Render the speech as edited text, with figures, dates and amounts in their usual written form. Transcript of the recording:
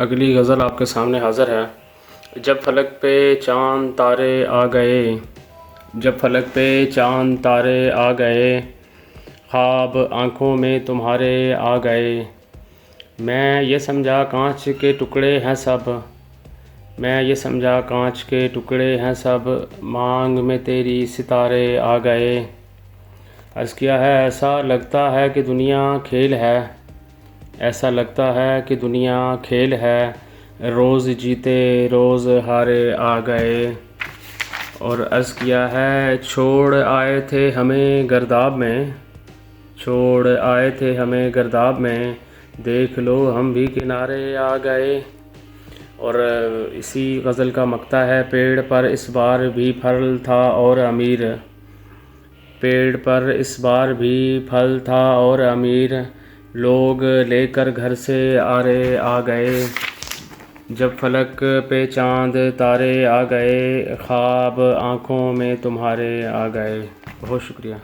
اگلی غزل آپ کے سامنے حاضر ہے۔ جب فلک پہ چاند تارے آ گئے، جب فلک پہ چاند تارے آ گئے، خواب آنکھوں میں تمہارے آ گئے، میں یہ سمجھا کانچ کے ٹکڑے ہیں سب، میں یہ سمجھا کانچ کے ٹکڑے ہیں سب، مانگ میں تیری ستارے آ گئے۔ عرض کیا ہے ایسا لگتا ہے کہ دنیا کھیل ہے، ایسا لگتا ہے کہ دنیا کھیل ہے، روز جیتے روز ہارے آ گئے۔ اور عرض کیا ہے چھوڑ آئے تھے ہمیں گرداب میں، چھوڑ آئے تھے ہمیں گرداب میں، دیکھ لو ہم بھی کنارے آ گئے۔ اور اسی غزل کا مقطع ہے۔ پیڑ پر اس بار بھی پھل تھا اور امیر، پیڑ پر اس بار بھی پھل تھا اور امیر، لوگ لے کر گھر سے آرے آ گئے، جب فلک پہ چاند تارے آ گئے، خواب آنکھوں میں تمہارے آ گئے۔ بہت شکریہ۔